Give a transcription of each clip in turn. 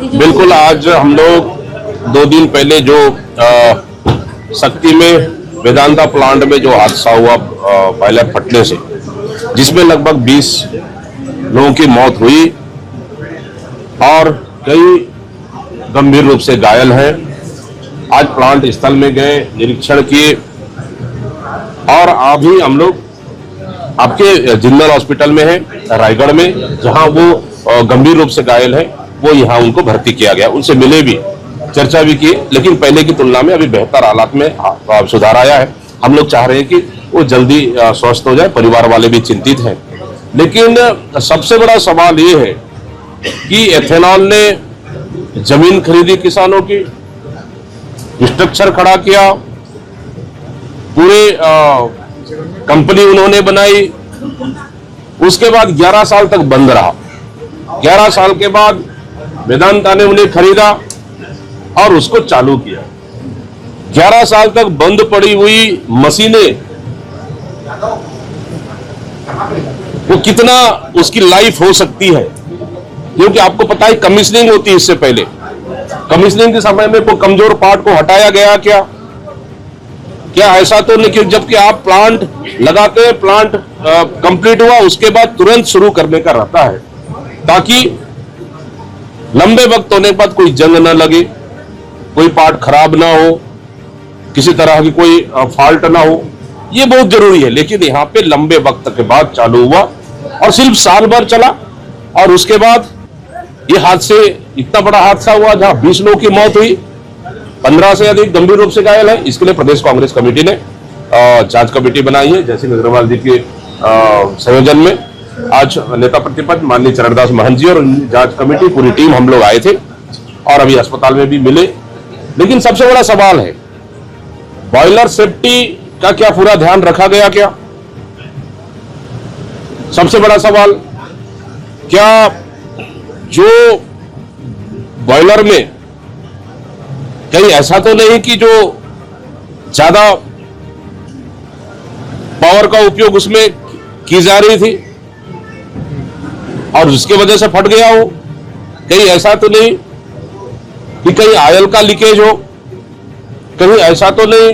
बिल्कुल, आज हम लोग 2 दिन पहले जो शक्ति में वेदांता प्लांट में जो हादसा हुआ बॉयलर फटने से, जिसमें लगभग 20 लोगों की मौत हुई और कई गंभीर रूप से घायल हैं। आज प्लांट स्थल में गए, निरीक्षण किए और अभी हम लोग आपके जिंदल हॉस्पिटल में हैं रायगढ़ में, जहां वो गंभीर रूप से घायल है, वो यहाँ उनको भर्ती किया गया। उनसे मिले भी, चर्चा भी की, लेकिन पहले की तुलना में अभी बेहतर हालात में सुधार आया है। हम लोग चाह रहे हैं कि वो जल्दी स्वस्थ हो जाए। परिवार वाले भी चिंतित हैं, लेकिन सबसे बड़ा सवाल ये है कि एथेनॉल ने जमीन खरीदी किसानों की, स्ट्रक्चर खड़ा किया, पूरे कंपनी उन्होंने बनाई, उसके बाद 11 साल तक बंद रहा। 11 साल के बाद वेदांता ने उन्हें खरीदा और उसको चालू किया। 11 साल तक बंद पड़ी हुई मशीनें, वो कितना उसकी लाइफ हो सकती है, क्योंकि आपको पता है कमीशनिंग होती है। इससे पहले कमीशनिंग के समय में कोई कमजोर पार्ट को हटाया गया क्या ऐसा तो नहीं, जबकि आप प्लांट लगाते, प्लांट कंप्लीट हुआ उसके बाद तुरंत शुरू करने का रहता है, ताकि लंबे वक्त होने के बाद कोई जंग ना लगे, कोई पार्ट खराब ना हो, किसी तरह की कोई फॉल्ट ना हो। ये बहुत जरूरी है। लेकिन यहाँ पे लंबे वक्त के बाद चालू हुआ और सिर्फ साल भर चला और उसके बाद ये हादसे, इतना बड़ा हादसा हुआ जहां 20 लोगों की मौत हुई, 15 से अधिक गंभीर रूप से घायल है। इसके लिए प्रदेश कांग्रेस कमेटी ने जांच कमेटी बनाई है। जयसिंह अग्रवाल जी के संयोजन में आज नेता प्रतिपक्ष माननीय चरणदास महंत जी और जांच कमेटी पूरी टीम हम लोग आए थे और अभी अस्पताल में भी मिले। लेकिन सबसे बड़ा सवाल है, बॉयलर सेफ्टी का क्या पूरा ध्यान रखा गया क्या? सबसे बड़ा सवाल, क्या जो बॉयलर में कहीं ऐसा तो नहीं कि जो ज्यादा पावर का उपयोग उसमें की जा रही थी और उसकी वजह से फट गया हो? कहीं ऐसा तो नहीं कि कहीं ऑयल का लीकेज हो? कहीं ऐसा तो नहीं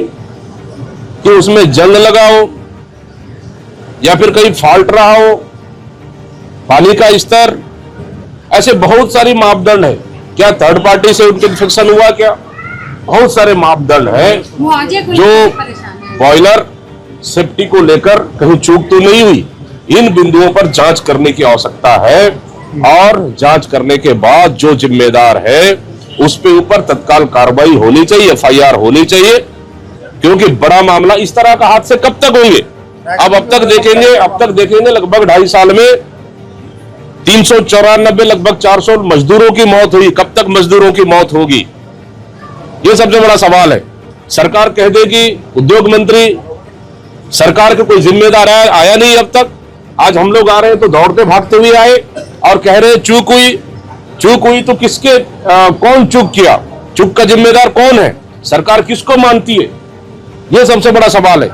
कि उसमें जंग लगा हो या फिर कहीं फॉल्ट रहा हो? पानी का स्तर, ऐसे बहुत सारी मापदंड है। क्या थर्ड पार्टी से उनके इन्फेक्शन हुआ क्या? बहुत सारे मापदंड हैं जो बॉयलर सेफ्टी को लेकर कहीं चूक तो नहीं हुई। इन बिंदुओं पर जांच करने की आवश्यकता है और जांच करने के बाद जो जिम्मेदार है उस पे ऊपर तत्काल कार्रवाई होनी चाहिए, FIR होनी चाहिए, क्योंकि बड़ा मामला, इस तरह का हादसे कब तक होंगे? अब तक देखेंगे लगभग 2.5 साल में 394 लगभग 400 मजदूरों की मौत हुई। कब तक मजदूरों की मौत होगी? ये सबसे बड़ा सवाल है। सरकार कह देगी, उद्योग मंत्री सरकार के कोई जिम्मेदार आया नहीं अब तक। आज हम लोग आ रहे हैं तो दौड़ते भागते हुए आए और कह रहे चूक हुई तो किसके कौन चूक किया? चूक का जिम्मेदार कौन है? सरकार किसको मानती है? यह सबसे बड़ा सवाल है।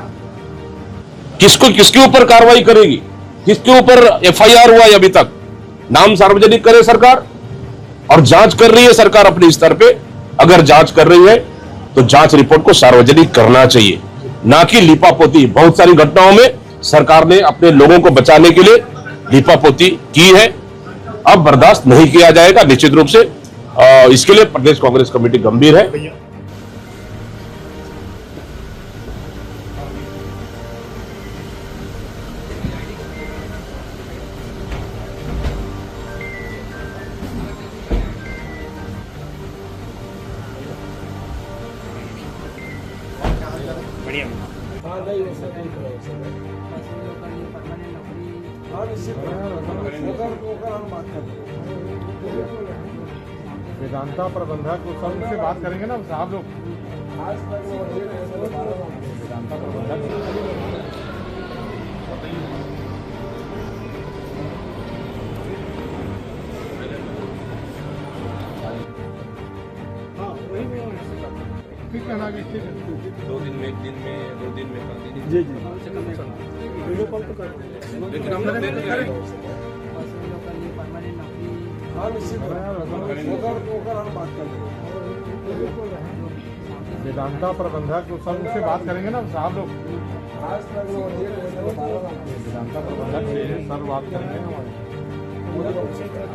किसके ऊपर कार्रवाई करेगी? किसके ऊपर FIR हुआ है? अभी तक नाम सार्वजनिक करे सरकार, और जांच कर रही है सरकार अपने स्तर पे। अगर जांच कर रही है तो जांच रिपोर्ट को सार्वजनिक करना चाहिए, ना कि लीपापोती। बहुत सारी घटनाओं में सरकार ने अपने लोगों को बचाने के लिए लीपापोती की है, अब बर्दाश्त नहीं किया जाएगा निश्चित रूप से। इसके लिए प्रदेश कांग्रेस कमेटी गंभीर है। वेदांता प्रबंधक से बात करेंगे ना साहब लोग। वेदांता प्रबंधक कहना कि 2 दिन में, 1 दिन में, 2 दिन में कर दीजिए। जी वीडियो कॉल तो कर, लेकिन हम लोग हाँ निश्चित होकर हम बात कर लेंगे। वेदांता प्रबंधक तो सब उससे बात करेंगे ना साहब लोग, आज तक वो वेदांता प्रबंधक से सर बात करेंगे हमारे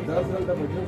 10 घंटा बैठे